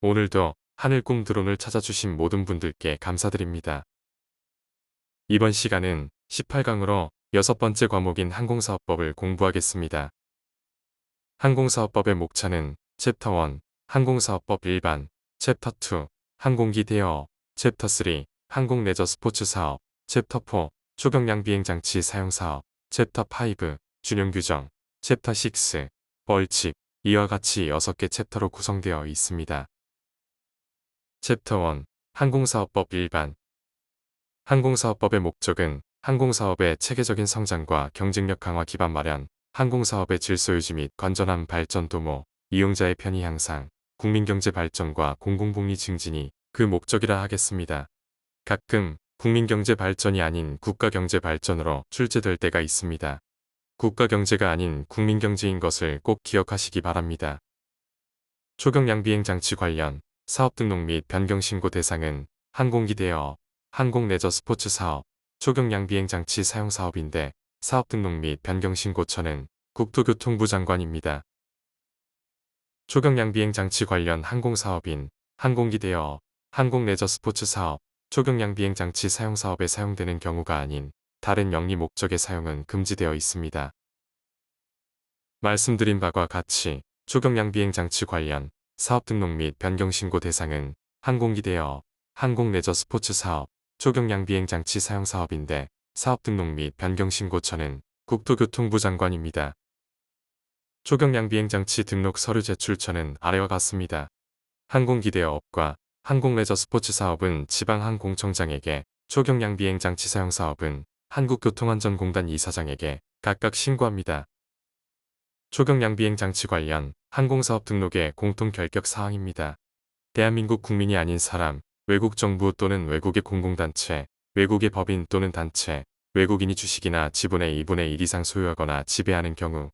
오늘도 하늘꿈 드론을 찾아주신 모든 분들께 감사드립니다. 이번 시간은 18강으로 6번째 과목인 항공사업법을 공부하겠습니다. 항공사업법의 목차는 챕터 1, 항공사업법 일반, 챕터 2, 항공기 대여업, 챕터 3, 항공 레저 스포츠 사업, 챕터 4, 초경량 비행장치 사용 사업, 챕터 5, 준용 규정, 챕터 6, 벌칙, 이와 같이 6개 챕터로 구성되어 있습니다. 챕터 1, 항공사업법 일반. 항공사업법의 목적은 항공사업의 체계적인 성장과 경쟁력 강화 기반 마련, 항공사업의 질서 유지 및 건전한 발전 도모, 이용자의 편의 향상, 국민경제 발전과 공공복리 증진이 그 목적이라 하겠습니다. 가끔 국민경제 발전이 아닌 국가경제 발전으로 출제될 때가 있습니다. 국가경제가 아닌 국민경제인 것을 꼭 기억하시기 바랍니다. 초경량 비행장치 관련 사업 등록 및 변경 신고 대상은 항공기 대여업, 항공 레저 스포츠 사업, 초경량 비행장치 사용 사업인데 사업 등록 및 변경 신고처는 국토교통부 장관입니다. 초경량 비행장치 관련 항공사업인 항공기 대여업, 항공 레저 스포츠 사업, 초경량 비행장치 사용 사업에 사용되는 경우가 아닌 다른 영리 목적의 사용은 금지되어 있습니다. 말씀드린 바와 같이 초경량 비행장치 관련 사업 등록 및 변경 신고 대상은 항공기 대여업, 항공 레저 스포츠 사업, 초경량 비행장치 사용 사업인데 사업 등록 및 변경 신고처는 국토교통부 장관입니다. 초경량 비행장치 등록 서류 제출처는 아래와 같습니다. 항공기 대여업과 항공 레저 스포츠 사업은 지방항공청장에게, 초경량 비행장치 사용 사업은 한국교통안전공단 이사장에게 각각 신고합니다. 초경량 비행장치 관련 항공사업 등록의 공통 결격 사항입니다. 대한민국 국민이 아닌 사람, 외국 정부 또는 외국의 공공단체, 외국의 법인 또는 단체, 외국인이 주식이나 지분의 2분의 1 이상 소유하거나 지배하는 경우.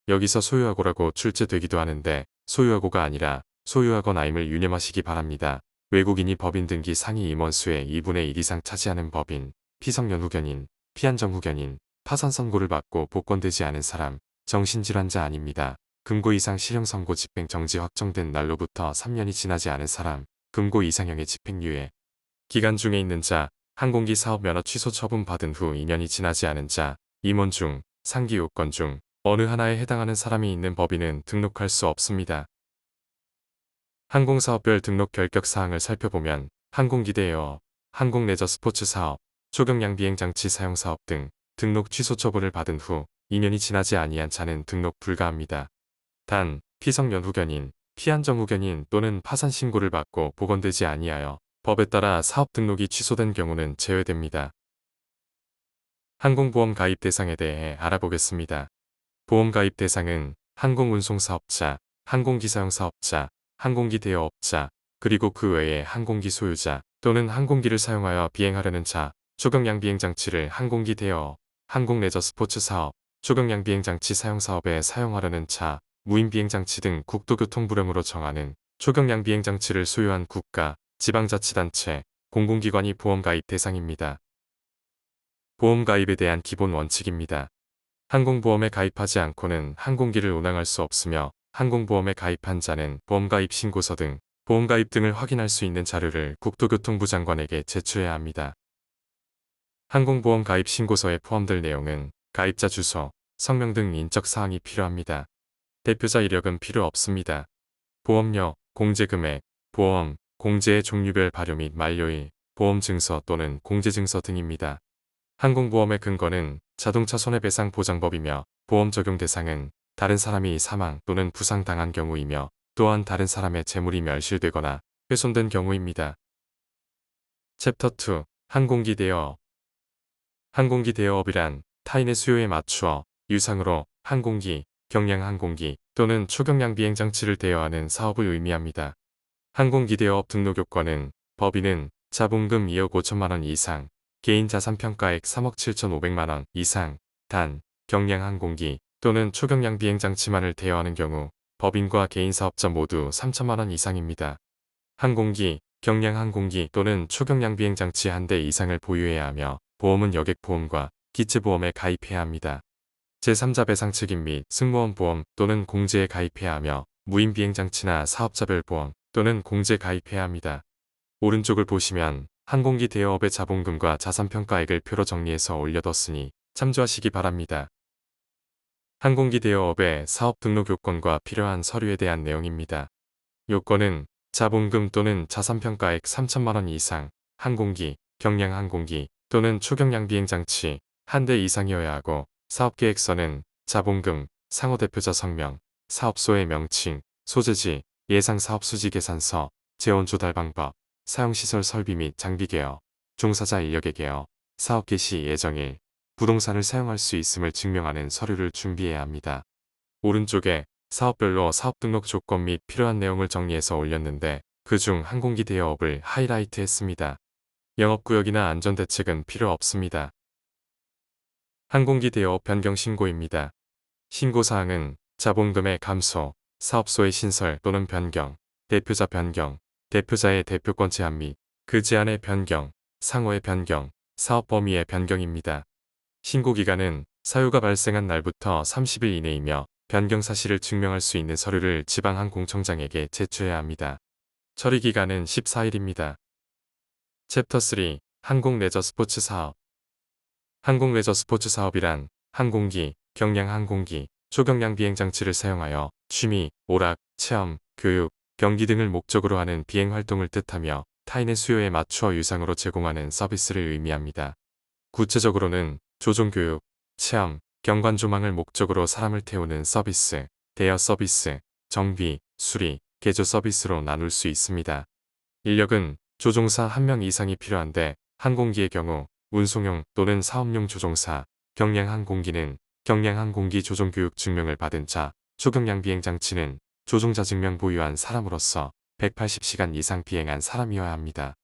여기서 소유하고라고 출제되기도 하는데 소유하고가 아니라 소유하거나임을 유념하시기 바랍니다. 외국인이 법인 등기 상위 임원수의 2분의 1 이상 차지하는 법인, 피성년 후견인, 피한정 후견인, 파산 선고를 받고 복권되지 않은 사람, 정신질환자 아닙니다. 금고 이상 실형 선고 집행 정지 확정된 날로부터 3년이 지나지 않은 사람, 금고 이상형의 집행유예 기간 중에 있는 자, 항공기 사업 면허 취소 처분 받은 후 2년이 지나지 않은 자, 임원 중, 상기 요건 중 어느 하나에 해당하는 사람이 있는 법인은 등록할 수 없습니다. 항공사업별 등록 결격 사항을 살펴보면 항공기 대여업, 항공 레저 스포츠 사업, 초경량 비행장치 사용 사업 등 등록 취소 처분을 받은 후 2년이 지나지 아니한 자는 등록 불가합니다. 단, 피성년 후견인, 피한정 후견인 또는 파산 신고를 받고 복원되지 아니하여 법에 따라 사업 등록이 취소된 경우는 제외됩니다. 항공보험 가입 대상에 대해 알아보겠습니다. 보험 가입 대상은 항공운송사업자, 항공기사용 사업자, 항공기 대여업자, 그리고 그 외에 항공기 소유자 또는 항공기를 사용하여 비행하려는 자, 초경량 비행장치를 항공기 대여업, 항공 레저 스포츠 사업, 초경량 비행장치 사용 사업에 사용하려는 자, 무인 비행장치 등 국토교통부령으로 정하는 초경량 비행장치를 소유한 국가, 지방자치단체, 공공기관이 보험 가입 대상입니다. 보험 가입에 대한 기본 원칙입니다. 항공보험에 가입하지 않고는 항공기를 운항할 수 없으며 항공보험에 가입한 자는 보험가입 신고서 등 보험가입 등을 확인할 수 있는 자료를 국토교통부 장관에게 제출해야 합니다. 항공보험 가입 신고서에 포함될 내용은 가입자 주소, 성명 등 인적 사항이 필요합니다. 대표자 이력은 필요 없습니다. 보험료, 공제금액, 보험, 공제의 종류별 발효 및 만료일, 보험증서 또는 공제증서 등입니다. 항공보험의 근거는 자동차 손해배상 보장법이며 보험 적용 대상은 다른 사람이 사망 또는 부상당한 경우이며 또한 다른 사람의 재물이 멸실되거나 훼손된 경우입니다. 챕터 2, 항공기 대여업. 항공기 대여업이란 타인의 수요에 맞추어 유상으로 항공기, 경량 항공기 또는 초경량 비행장치를 대여하는 사업을 의미합니다. 항공기 대여업 등록 요건은 법인은 자본금 2억 5천만 원 이상, 개인 자산 평가액 3억 7천5백만 원 이상, 단, 경량 항공기 또는 초경량 비행장치만을 대여하는 경우 법인과 개인 사업자 모두 3천만 원 이상입니다. 항공기, 경량 항공기 또는 초경량 비행장치 한 대 이상을 보유해야 하며 보험은 여객보험과 기체보험에 가입해야 합니다. 제3자 배상 책임 및 승무원 보험 또는 공제에 가입해야 하며 무인 비행장치나 사업자별 보험, 또는 공제 가입해야 합니다. 오른쪽을 보시면 항공기 대여업의 자본금과 자산평가액을 표로 정리해서 올려뒀으니 참조하시기 바랍니다. 항공기 대여업의 사업 등록 요건과 필요한 서류에 대한 내용입니다. 요건은 자본금 또는 자산평가액 3천만 원 이상, 항공기, 경량항공기 또는 초경량 비행장치 한 대 이상이어야 하고, 사업계획서는 자본금, 상호대표자 성명, 사업소의 명칭, 소재지, 예상사업수지 계산서, 재원 조달 방법, 사용시설 설비 및 장비 개요, 종사자 인력의 개요, 사업 개시 예정일, 부동산을 사용할 수 있음을 증명하는 서류를 준비해야 합니다. 오른쪽에 사업별로 사업 등록 조건 및 필요한 내용을 정리해서 올렸는데, 그중 항공기 대여업을 하이라이트 했습니다. 영업구역이나 안전대책은 필요 없습니다. 항공기 대여업 변경 신고입니다. 신고사항은 자본금의 감소, 사업소의 신설 또는 변경, 대표자 변경, 대표자의 대표권 제한 및 그 제한의 변경, 상호의 변경, 사업 범위의 변경입니다. 신고기간은 사유가 발생한 날부터 30일 이내이며 변경 사실을 증명할 수 있는 서류를 지방항공청장에게 제출해야 합니다. 처리기간은 14일입니다. 챕터 3 항공 레저 스포츠 사업. 항공 레저 스포츠 사업이란 항공기, 경량항공기, 초경량 비행장치를 사용하여 취미, 오락, 체험, 교육, 경기 등을 목적으로 하는 비행활동을 뜻하며 타인의 수요에 맞추어 유상으로 제공하는 서비스를 의미합니다. 구체적으로는 조종교육, 체험, 경관조망을 목적으로 사람을 태우는 서비스, 대여 서비스, 정비, 수리, 개조 서비스로 나눌 수 있습니다. 인력은 조종사 1명 이상이 필요한데, 항공기의 경우 운송용 또는 사업용 조종사, 경량항공기는 경량항공기 조종교육 증명을 받은 자, 초경량 비행장치는 조종자 증명 보유한 사람으로서 180시간 이상 비행한 사람이어야 합니다.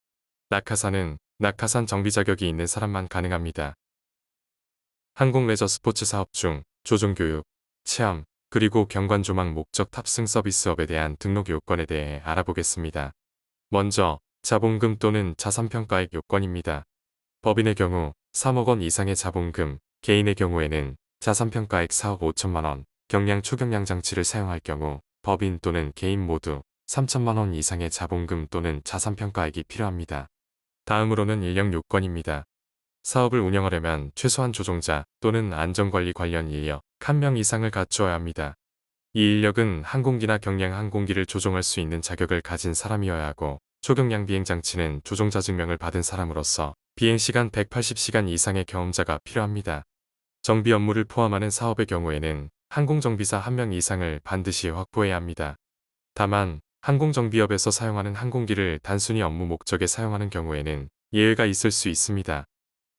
낙하산은 낙하산 정비 자격이 있는 사람만 가능합니다. 항공 레저 스포츠 사업 중 조종교육, 체험, 그리고 경관조망 목적 탑승 서비스업에 대한 등록 요건에 대해 알아보겠습니다. 먼저 자본금 또는 자산평가액 요건입니다. 법인의 경우 3억 원 이상의 자본금, 개인의 경우에는 자산평가액 4억 5천만 원, 경량 초경량 장치를 사용할 경우 법인 또는 개인 모두 3천만 원 이상의 자본금 또는 자산평가액이 필요합니다. 다음으로는 인력 요건입니다. 사업을 운영하려면 최소한 조종자 또는 안전관리 관련 인력 1명 이상을 갖추어야 합니다. 이 인력은 항공기나 경량항공기를 조종할 수 있는 자격을 가진 사람이어야 하고, 초경량 비행장치는 조종자 증명을 받은 사람으로서 비행시간 180시간 이상의 경험자가 필요합니다. 정비 업무를 포함하는 사업의 경우에는 항공정비사 1명 이상을 반드시 확보해야 합니다. 다만 항공정비업에서 사용하는 항공기를 단순히 업무 목적에 사용하는 경우에는 예외가 있을 수 있습니다.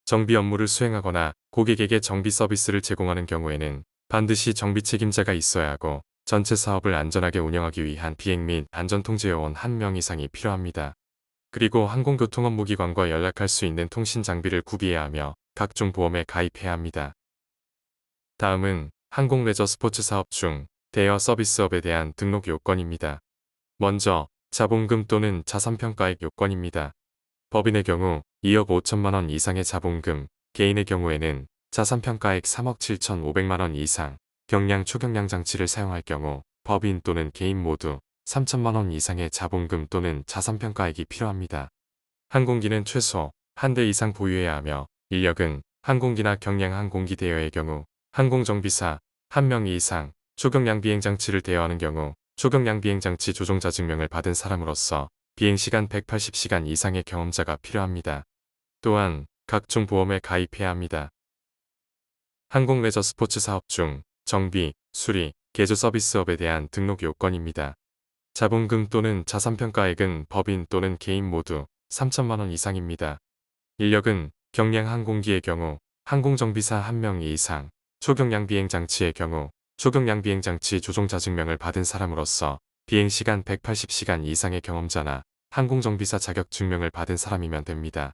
정비 업무를 수행하거나 고객에게 정비 서비스를 제공하는 경우에는 반드시 정비 책임자가 있어야 하고, 전체 사업을 안전하게 운영하기 위한 비행 및 안전통제요원 1명 이상이 필요합니다. 그리고 항공교통업무기관과 연락할 수 있는 통신 장비를 구비해야 하며 각종 보험에 가입해야 합니다. 다음은 항공 레저 스포츠 사업 중 대여 서비스업에 대한 등록 요건입니다. 먼저 자본금 또는 자산평가액 요건입니다. 법인의 경우 2억 5천만 원 이상의 자본금, 개인의 경우에는 자산평가액 3억 7천5백만 원 이상, 경량 초경량 장치를 사용할 경우 법인 또는 개인 모두 3천만 원 이상의 자본금 또는 자산평가액이 필요합니다. 항공기는 최소 한 대 이상 보유해야 하며, 인력은 항공기나 경량항공기 대여의 경우 항공정비사 1명 이상, 초경량 비행장치를 대여하는 경우 초경량 비행장치 조종자 증명을 받은 사람으로서 비행시간 180시간 이상의 경험자가 필요합니다. 또한 각종 보험에 가입해야 합니다. 항공 레저 스포츠 사업 중 정비, 수리, 개조 서비스업에 대한 등록 요건입니다. 자본금 또는 자산평가액은 법인 또는 개인 모두 3천만 원 이상입니다. 인력은 경량항공기의 경우 항공정비사 1명 이상, 초경량 비행장치의 경우 초경량 비행장치 조종자 증명을 받은 사람으로서 비행시간 180시간 이상의 경험자나 항공정비사 자격 증명을 받은 사람이면 됩니다.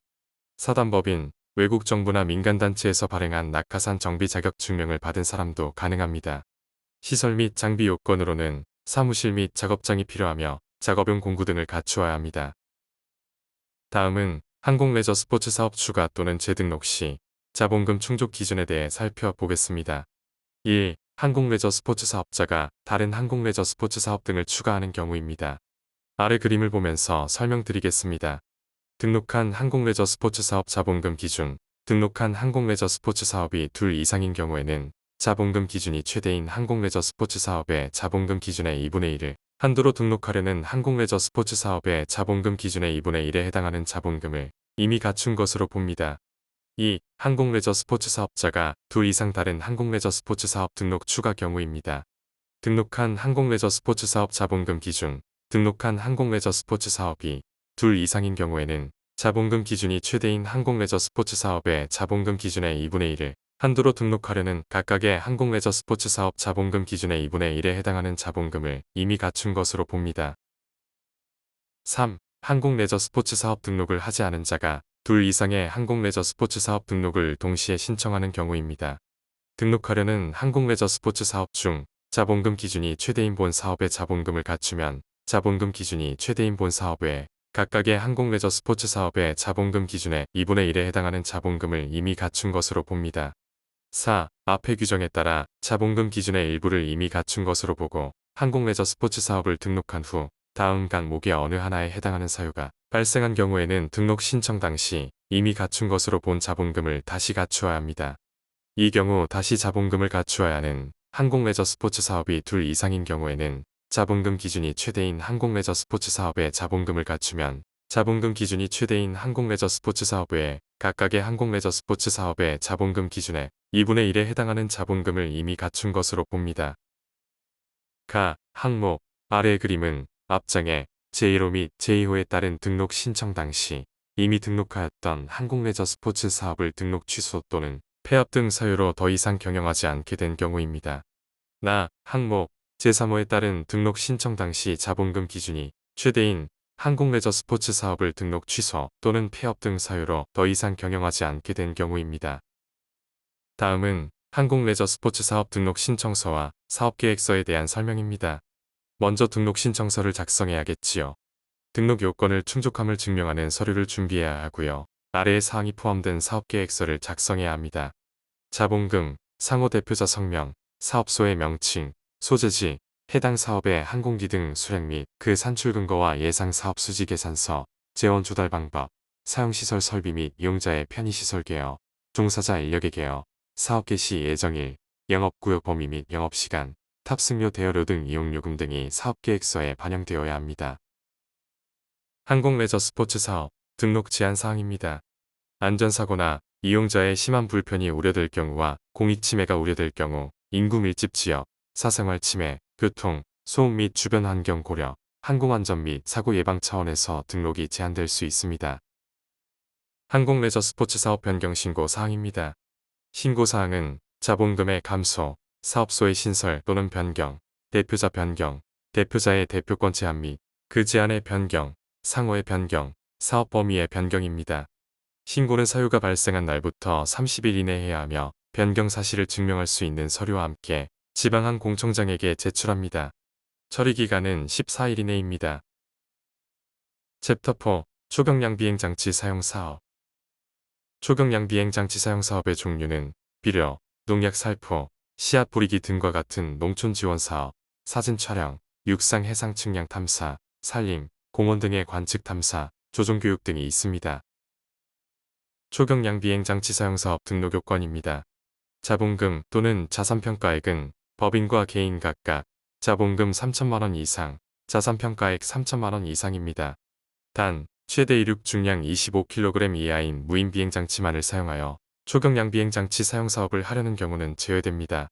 사단법인, 외국 정부나 민간단체에서 발행한 낙하산 정비 자격 증명을 받은 사람도 가능합니다. 시설 및 장비 요건으로는 사무실 및 작업장이 필요하며 작업용 공구 등을 갖추어야 합니다. 다음은 항공 레저 스포츠 사업 추가 또는 재등록 시 자본금 충족 기준에 대해 살펴보겠습니다. 1. 항공 레저 스포츠 사업자가 다른 항공 레저 스포츠 사업 등을 추가하는 경우입니다. 아래 그림을 보면서 설명드리겠습니다. 등록한 항공레저 스포츠 사업 자본금 기준. 등록한 항공레저 스포츠 사업이 둘 이상인 경우에는 자본금 기준이 최대인 항공레저 스포츠 사업의 자본금 기준의 2분의 1을 한도로 등록하려는 항공레저 스포츠 사업의 자본금 기준의 2분의 1에 해당하는 자본금을 이미 갖춘 것으로 봅니다. 2. 항공레저 스포츠 사업자가 둘 이상 다른 항공레저 스포츠 사업 등록 추가 경우입니다. 등록한 항공레저 스포츠 사업 자본금 기준. 등록한 항공레저 스포츠 사업이 둘 이상인 경우에는 자본금 기준이 최대인 항공레저 스포츠 사업의 자본금 기준의 2분의 1을 한도로 등록하려는 각각의 항공레저 스포츠 사업 자본금 기준의 2분의 1에 해당하는 자본금을 이미 갖춘 것으로 봅니다. 3. 항공레저 스포츠 사업 등록을 하지 않은 자가 둘 이상의 항공레저 스포츠 사업 등록을 동시에 신청하는 경우입니다. 등록하려는 항공레저 스포츠 사업 중 자본금 기준이 최대인 본 사업의 자본금을 갖추면 자본금 기준이 최대인 본 사업 외에 각각의 항공레저 스포츠 사업의 자본금 기준의 2분의 1에 해당하는 자본금을 이미 갖춘 것으로 봅니다. 4. 앞의 규정에 따라 자본금 기준의 일부를 이미 갖춘 것으로 보고 항공레저 스포츠 사업을 등록한 후 다음 항목의 어느 하나에 해당하는 사유가 발생한 경우에는 등록 신청 당시 이미 갖춘 것으로 본 자본금을 다시 갖추어야 합니다. 이 경우 다시 자본금을 갖추어야 하는 항공레저 스포츠 사업이 둘 이상인 경우에는 자본금 기준이 최대인 항공레저 스포츠 사업의 자본금을 갖추면 자본금 기준이 최대인 항공레저 스포츠 사업 외에 각각의 항공레저 스포츠 사업의 자본금 기준의 2분의 1에 해당하는 자본금을 이미 갖춘 것으로 봅니다. 항목 아래의 그림은 앞장에 제1호 및 제2호에 따른 등록 신청 당시 이미 등록하였던 항공레저 스포츠 사업을 등록 취소 또는 폐업 등 사유로 더 이상 경영하지 않게 된 경우입니다. 항목 제3호에 따른 등록 신청 당시 자본금 기준이 최대인 항공레저 스포츠 사업을 등록 취소 또는 폐업 등 사유로 더 이상 경영하지 않게 된 경우입니다. 다음은 항공레저 스포츠 사업 등록 신청서와 사업계획서에 대한 설명입니다. 먼저 등록 신청서를 작성해야겠지요. 등록 요건을 충족함을 증명하는 서류를 준비해야 하고요. 아래의 사항이 포함된 사업계획서를 작성해야 합니다. 자본금, 상호 대표자 성명, 사업소의 명칭, 소재지, 해당 사업의 항공기 등 수량 및 그 산출 근거와 예상 사업 수지 계산서, 재원 조달 방법, 사용시설 설비 및 이용자의 편의시설 개요, 종사자 인력의 개요, 사업 개시 예정일, 영업구역 범위 및 영업시간, 탑승료 대여료 등 이용요금 등이 사업계획서에 반영되어야 합니다. 항공레저 스포츠 사업 등록 제한 사항입니다. 안전사고나 이용자의 심한 불편이 우려될 경우와 공익침해가 우려될 경우, 인구 밀집 지역, 사생활 침해, 교통, 소음 및 주변 환경 고려, 항공안전 및 사고 예방 차원에서 등록이 제한될 수 있습니다. 항공레저 스포츠 사업 변경 신고 사항입니다. 신고사항은 자본금의 감소, 사업소의 신설 또는 변경, 대표자 변경, 대표자의 대표권 제한 및 그 제한의 변경, 상호의 변경, 사업 범위의 변경입니다. 신고는 사유가 발생한 날부터 30일 이내에 해야 하며 변경 사실을 증명할 수 있는 서류와 함께 지방항공청장에게 제출합니다. 처리기간은 14일 이내입니다. 챕터 4 초경량 비행장치 사용 사업. 초경량 비행장치 사용 사업의 종류는 비료, 농약 살포, 씨앗 뿌리기 등과 같은 농촌 지원 사업, 사진 촬영, 육상 해상 측량 탐사, 산림, 공원 등의 관측 탐사, 조종 교육 등이 있습니다. 초경량 비행장치 사용 사업 등록 요건입니다. 자본금 또는 자산평가액은 법인과 개인 각각 자본금 3천만원 이상, 자산평가액 3천만원 이상입니다. 단, 최대 이륙 중량 25kg 이하인 무인 비행장치만을 사용하여 초경량 비행장치 사용 사업을 하려는 경우는 제외됩니다.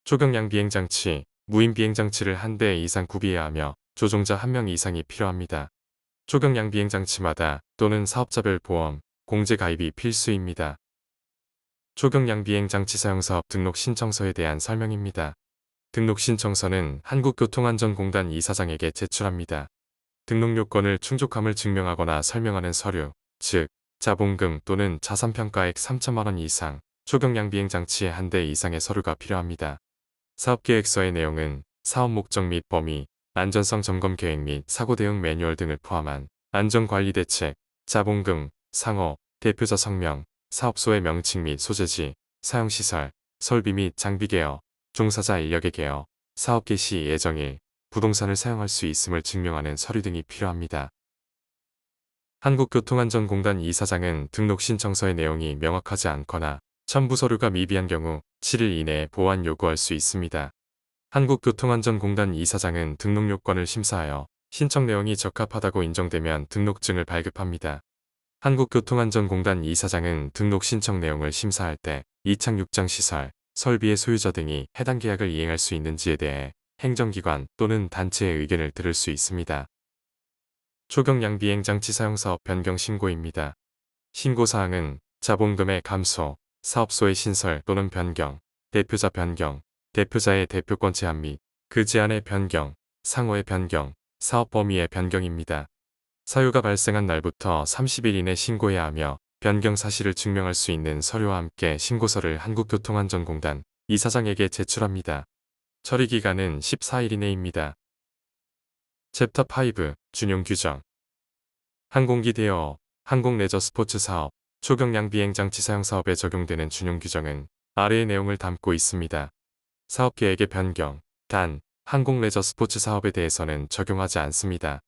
초경량 비행장치, 무인 비행장치를 한 대 이상 구비해야 하며 조종자 1명 이상이 필요합니다. 초경량 비행장치마다 또는 사업자별 보험, 공제 가입이 필수입니다. 초경량 비행장치 사용 사업 등록 신청서에 대한 설명입니다. 등록 신청서는 한국교통안전공단 이사장에게 제출합니다. 등록 요건을 충족함을 증명하거나 설명하는 서류, 즉 자본금 또는 자산평가액 3천만원 이상, 초경량 비행장치의 한 대 이상의 서류가 필요합니다. 사업계획서의 내용은 사업 목적 및 범위, 안전성 점검 계획 및 사고 대응 매뉴얼 등을 포함한 안전관리 대책, 자본금, 상호, 대표자 성명, 사업소의 명칭 및 소재지, 사용시설, 설비 및 장비 개요, 종사자 인력의 개요, 사업 개시 예정일, 부동산을 사용할 수 있음을 증명하는 서류 등이 필요합니다. 한국교통안전공단 이사장은 등록 신청서의 내용이 명확하지 않거나 첨부 서류가 미비한 경우 7일 이내에 보완 요구할 수 있습니다. 한국교통안전공단 이사장은 등록 요건을 심사하여 신청 내용이 적합하다고 인정되면 등록증을 발급합니다. 한국교통안전공단 이사장은 등록 신청 내용을 심사할 때 이착륙장 시설, 설비의 소유자 등이 해당 계약을 이행할 수 있는지에 대해 행정기관 또는 단체의 의견을 들을 수 있습니다. 초경량 비행장치 사용사업 변경 신고입니다. 신고사항은 자본금의 감소, 사업소의 신설 또는 변경, 대표자 변경, 대표자의 대표권 제한 및 그 제한의 변경, 상호의 변경, 사업 범위의 변경입니다. 사유가 발생한 날부터 30일 이내 신고해야 하며 변경 사실을 증명할 수 있는 서류와 함께 신고서를 한국교통안전공단 이사장에게 제출합니다. 처리 기간은 14일 이내입니다. 챕터 5 준용 규정 항공기 대여업, 항공 레저 스포츠 사업, 초경량 비행장치 사용 사업에 적용되는 준용 규정은 아래의 내용을 담고 있습니다. 사업 계획의 변경, 단, 항공 레저 스포츠 사업에 대해서는 적용하지 않습니다.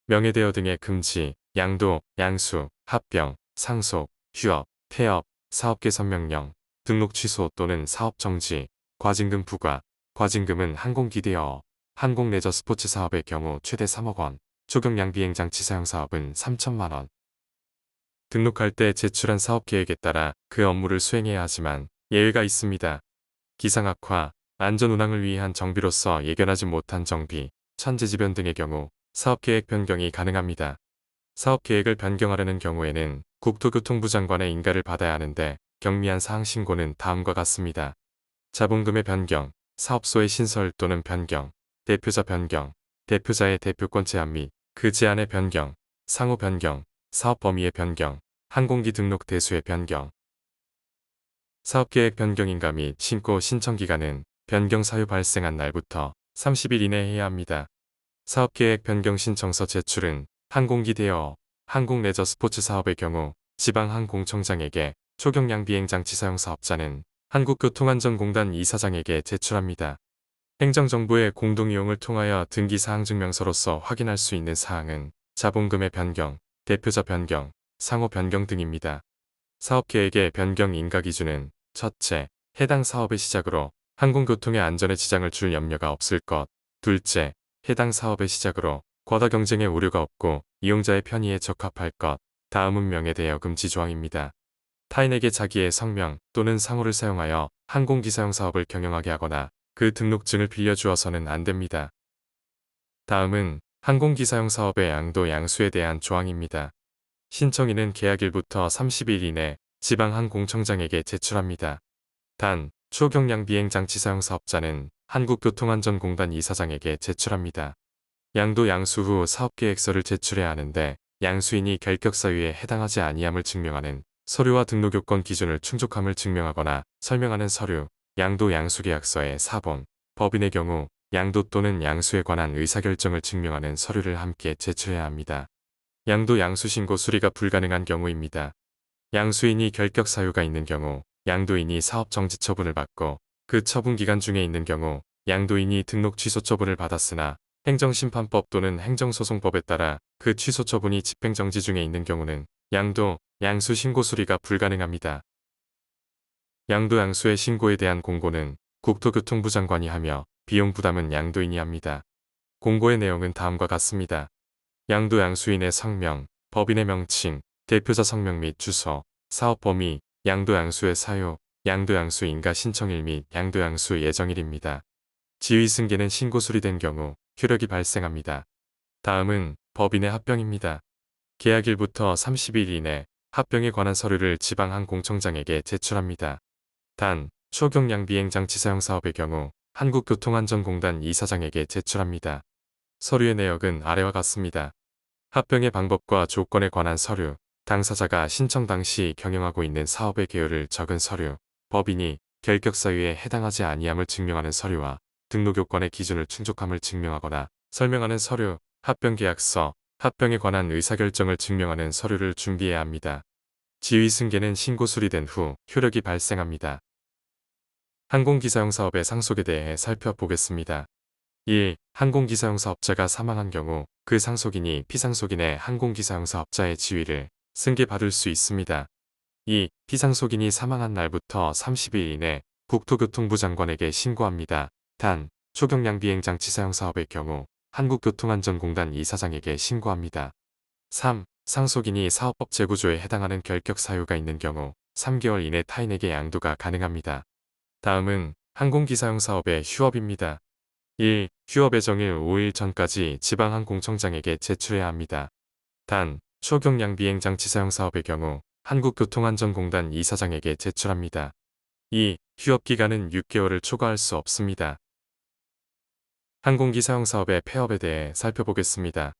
명예대여 등의 금지, 양도, 양수, 합병, 상속, 휴업, 폐업, 사업 개선 명령, 등록 취소 또는 사업 정지, 과징금 부과, 과징금은 항공기 대여업, 항공 레저 스포츠 사업의 경우 최대 3억 원, 초경량 비행장치 사용 사업은 3천만 원. 등록할 때 제출한 사업 계획에 따라 그 업무를 수행해야 하지만 예외가 있습니다. 기상 악화, 안전 운항을 위한 정비로서 예견하지 못한 정비, 천재지변 등의 경우 사업계획 변경이 가능합니다. 사업계획을 변경하려는 경우에는 국토교통부 장관의 인가를 받아야 하는데 경미한 사항 신고는 다음과 같습니다. 자본금의 변경, 사업소의 신설 또는 변경, 대표자 변경, 대표자의 대표권 제한 및 그 제한의 변경, 상호 변경, 사업 범위의 변경, 항공기 등록 대수의 변경. 사업계획 변경 인가 및 신고 신청 기간은 변경 사유 발생한 날부터 30일 이내에 해야 합니다. 사업계획 변경 신청서 제출은 항공기 대여업, 항공 레저 스포츠 사업의 경우 지방항공청장에게, 초경량 비행장치 사용 사업자는 한국교통안전공단 이사장에게 제출합니다. 행정정보의 공동이용을 통하여 등기사항증명서로서 확인할 수 있는 사항은 자본금의 변경, 대표자 변경, 상호 변경 등입니다. 사업계획의 변경 인가 기준은 첫째, 해당 사업의 시작으로 항공교통의 안전에 지장을 줄 염려가 없을 것. 둘째, 해당 사업의 시작으로 과다 경쟁의 우려가 없고 이용자의 편의에 적합할 것. 다음은 명예대여 금지 조항입니다. 타인에게 자기의 성명 또는 상호를 사용하여 항공기 사용 사업을 경영하게 하거나 그 등록증을 빌려주어서는 안 됩니다. 다음은 항공기 사용 사업의 양도 양수에 대한 조항입니다. 신청인은 계약일부터 30일 이내 지방항공청장에게 제출합니다. 단, 초경량 비행장치 사용 사업자는 한국교통안전공단 이사장에게 제출합니다. 양도 양수 후 사업계획서를 제출해야 하는데 양수인이 결격 사유에 해당하지 아니함을 증명하는 서류와 등록요건 기준을 충족함을 증명하거나 설명하는 서류, 양도 양수계약서의 사본, 법인의 경우 양도 또는 양수에 관한 의사결정을 증명하는 서류를 함께 제출해야 합니다. 양도 양수 신고 수리가 불가능한 경우입니다. 양수인이 결격 사유가 있는 경우 양도인이 사업 정지 처분을 받고 그 처분 기간 중에 있는 경우 양도인이 등록 취소 처분을 받았으나 행정심판법 또는 행정소송법에 따라 그 취소 처분이 집행정지 중에 있는 경우는 양도, 양수 신고 수리가 불가능합니다. 양도 양수의 신고에 대한 공고는 국토교통부 장관이 하며 비용 부담은 양도인이 합니다. 공고의 내용은 다음과 같습니다. 양도 양수인의 성명, 법인의 명칭, 대표자 성명 및 주소, 사업 범위, 양도 양수의 사유, 양도 양수 인가 신청일 및 양도 양수 예정일입니다. 지의 승계는 신고 수리된 경우 효력이 발생합니다. 다음은 법인의 합병입니다. 계약일부터 30일 이내 합병에 관한 서류를 지방항공청장에게 제출합니다. 단, 초경량 비행장치 사용 사업의 경우 한국교통안전공단 이사장에게 제출합니다. 서류의 내역은 아래와 같습니다. 합병의 방법과 조건에 관한 서류, 당사자가 신청 당시 경영하고 있는 사업의 개요를 적은 서류, 법인이 결격 사유에 해당하지 아니함을 증명하는 서류와 등록요건의 기준을 충족함을 증명하거나 설명하는 서류, 합병계약서, 합병에 관한 의사결정을 증명하는 서류를 준비해야 합니다. 지의 승계는 신고 수리된 후 효력이 발생합니다. 항공기사용 사업의 상속에 대해 살펴보겠습니다. 1. 항공기사용 사업자가 사망한 경우 그 상속인이 피상속인의 항공기사용 사업자의 지위를 승계받을 수 있습니다. 2. 피상속인이 사망한 날부터 30일 이내 국토교통부 장관에게 신고합니다. 단, 초경량 비행장치 사용 사업의 경우 한국교통안전공단 이사장에게 신고합니다. 3. 상속인이 사업법 재구조에 해당하는 결격 사유가 있는 경우 3개월 이내 타인에게 양도가 가능합니다. 다음은 항공기사용 사업의 휴업입니다. 1. 휴업 예정일 5일 전까지 지방항공청장에게 제출해야 합니다. 단, 초경량 비행장치 사용 사업의 경우 한국교통안전공단 이사장에게 제출합니다. 2. 휴업 기간은 6개월을 초과할 수 없습니다. 항공기 사용 사업의 폐업에 대해 살펴보겠습니다.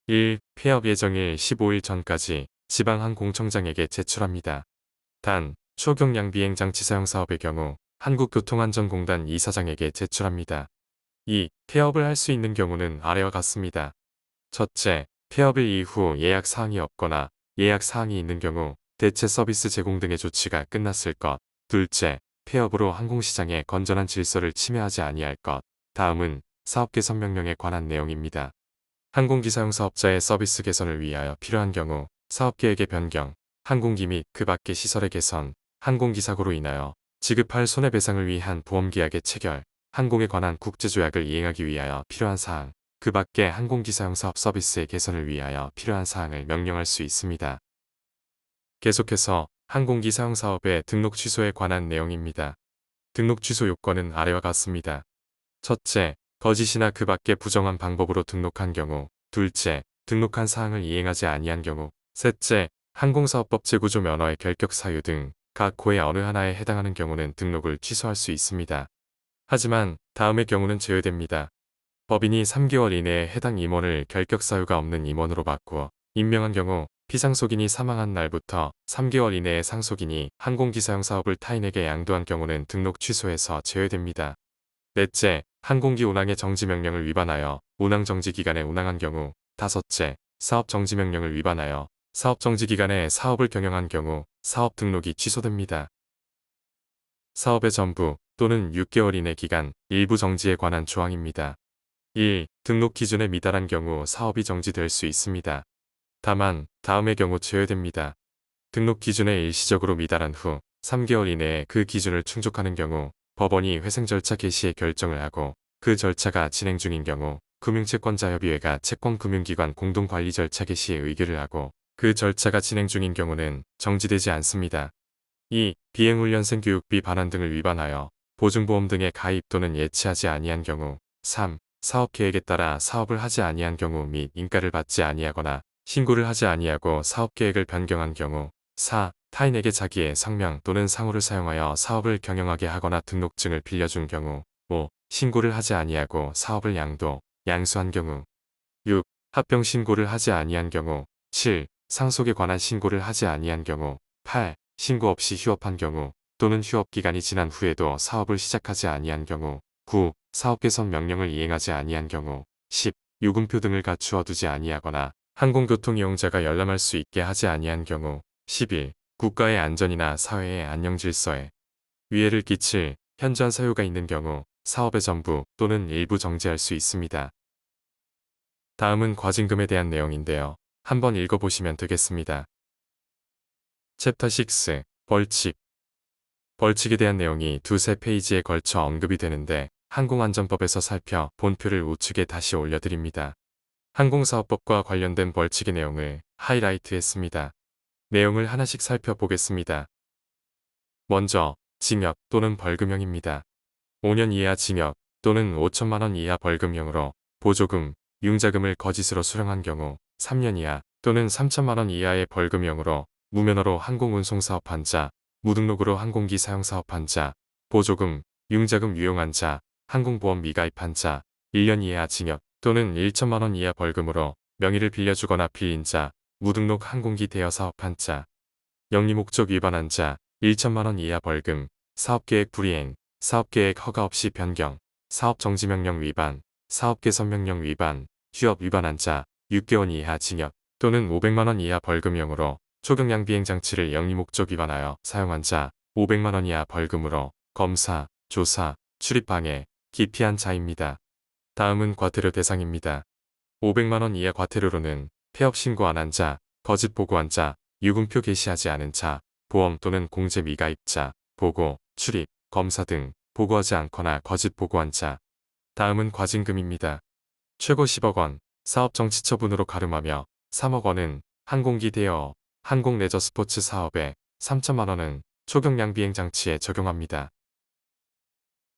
1. 폐업 예정일 15일 전까지 지방항공청장에게 제출합니다. 단, 초경량 비행장치 사용 사업의 경우 한국교통안전공단 이사장에게 제출합니다. 2. 폐업을 할 수 있는 경우는 아래와 같습니다. 첫째, 폐업일 이후 예약 사항이 없거나 예약 사항이 있는 경우 대체 서비스 제공 등의 조치가 끝났을 것. 둘째, 폐업으로 항공시장의 건전한 질서를 침해하지 아니할 것. 다음은 사업 개선 명령에 관한 내용입니다. 항공기 사용 사업자의 서비스 개선을 위하여 필요한 경우 사업계획의 변경, 항공기 및 그 밖의 시설의 개선, 항공기 사고로 인하여 지급할 손해배상을 위한 보험계약의 체결, 항공에 관한 국제조약을 이행하기 위하여 필요한 사항, 그 밖의 항공기 사용 사업 서비스의 개선을 위하여 필요한 사항을 명령할 수 있습니다. 계속해서 항공기 사용 사업의 등록 취소에 관한 내용입니다. 등록 취소 요건은 아래와 같습니다. 첫째, 거짓이나 그 밖의 부정한 방법으로 등록한 경우. 둘째, 등록한 사항을 이행하지 아니한 경우. 셋째, 항공사업법 재구조 면허의 결격 사유 등 각 고의 어느 하나에 해당하는 경우는 등록을 취소할 수 있습니다. 하지만 다음의 경우는 제외됩니다. 법인이 3개월 이내에 해당 임원을 결격 사유가 없는 임원으로 바꾸어 임명한 경우 피상속인이 사망한 날부터 3개월 이내에 상속인이 항공기사용 사업을 타인에게 양도한 경우는 등록 취소에서 제외됩니다. 넷째, 항공기 운항의 정지명령을 위반하여 운항정지 기간에 운항한 경우. 다섯째, 사업 정지명령을 위반하여 사업 정지 기간에 사업을 경영한 경우 사업 등록이 취소됩니다. 사업의 전부 또는 6개월 이내 기간 일부 정지에 관한 조항입니다. 1. 등록 기준에 미달한 경우 사업이 정지될 수 있습니다. 다만 다음의 경우 제외됩니다. 등록 기준에 일시적으로 미달한 후 3개월 이내에 그 기준을 충족하는 경우 법원이 회생 절차 개시의 결정을 하고 그 절차가 진행 중인 경우 금융채권자협의회가 채권금융기관 공동관리 절차 개시에 의결을 하고 그 절차가 진행 중인 경우는 정지되지 않습니다. 2. 비행훈련생 교육비 반환 등을 위반하여 보증보험 등의 가입 또는 예치하지 아니한 경우. 3. 사업계획에 따라 사업을 하지 아니한 경우 및 인가를 받지 아니하거나 신고를 하지 아니하고 사업계획을 변경한 경우. 4. 타인에게 자기의 성명 또는 상호를 사용하여 사업을 경영하게 하거나 등록증을 빌려준 경우. 5. 신고를 하지 아니하고 사업을 양수한 경우. 6. 합병 신고를 하지 아니한 경우. 7. 상속에 관한 신고를 하지 아니한 경우. 8. 신고 없이 휴업한 경우 또는 휴업 기간이 지난 후에도 사업을 시작하지 아니한 경우. 9. 사업 개선 명령을 이행하지 아니한 경우. 10. 요금표 등을 갖추어 두지 아니하거나 항공교통 이용자가 열람할 수 있게 하지 아니한 경우. 11. 국가의 안전이나 사회의 안녕 질서에 위해를 끼칠 현저한 사유가 있는 경우 사업의 전부 또는 일부 정지할 수 있습니다. 다음은 과징금에 대한 내용인데요. 한번 읽어보시면 되겠습니다. 챕터 6. 벌칙. 벌칙에 대한 내용이 두세 페이지에 걸쳐 언급이 되는데 항공안전법에서 살펴 본표를 우측에 다시 올려드립니다. 항공사업법과 관련된 벌칙의 내용을 하이라이트했습니다. 내용을 하나씩 살펴보겠습니다. 먼저 징역 또는 벌금형입니다. 5년 이하 징역 또는 5천만 원 이하 벌금형으로 보조금, 융자금을 거짓으로 수령한 경우 3년 이하 또는 3천만 원 이하의 벌금형으로 무면허로 항공운송 사업한 자, 무등록으로 항공기 사용 사업한 자, 보조금, 융자금 유용한 자, 항공보험 미가입한 자, 1년 이하 징역 또는 1천만 원 이하 벌금으로 명의를 빌려주거나 빌린 자, 무등록 항공기 대여 사업한 자, 영리목적 위반한 자, 1천만 원 이하 벌금, 사업계획 불이행, 사업계획 허가 없이 변경, 사업정지명령 위반, 사업개선명령 위반, 휴업 위반한 자, 6개월 이하 징역 또는 500만 원 이하 벌금형으로 초경량 비행장치를 영리목적 위반하여 사용한 자, 500만 원 이하 벌금으로 검사, 조사, 출입방해, 기피한 자입니다. 다음은 과태료 대상입니다. 500만원 이하 과태료로는 폐업 신고 안 한 자, 거짓 보고한 자, 유분표 게시하지 않은 자, 보험 또는 공제 미가입자, 보고, 출입, 검사 등 보고하지 않거나 거짓 보고한 자. 다음은 과징금입니다. 최고 10억 원, 사업 정지 처분으로 가름하며 3억 원은 항공기 대여업, 항공 레저 스포츠 사업에 3천만 원은 초경량 비행 장치에 적용합니다.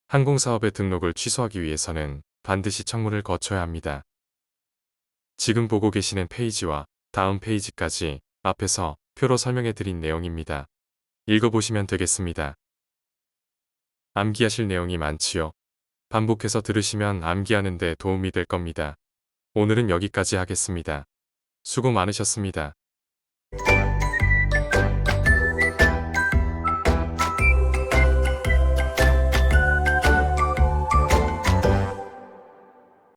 항공사업의 등록을 취소하기 위해서는 반드시 청문을 거쳐야 합니다. 지금 보고 계시는 페이지와 다음 페이지까지 앞에서 표로 설명해 드린 내용입니다. 읽어보시면 되겠습니다. 암기하실 내용이 많지요. 반복해서 들으시면 암기하는 데 도움이 될 겁니다. 오늘은 여기까지 하겠습니다. 수고 많으셨습니다.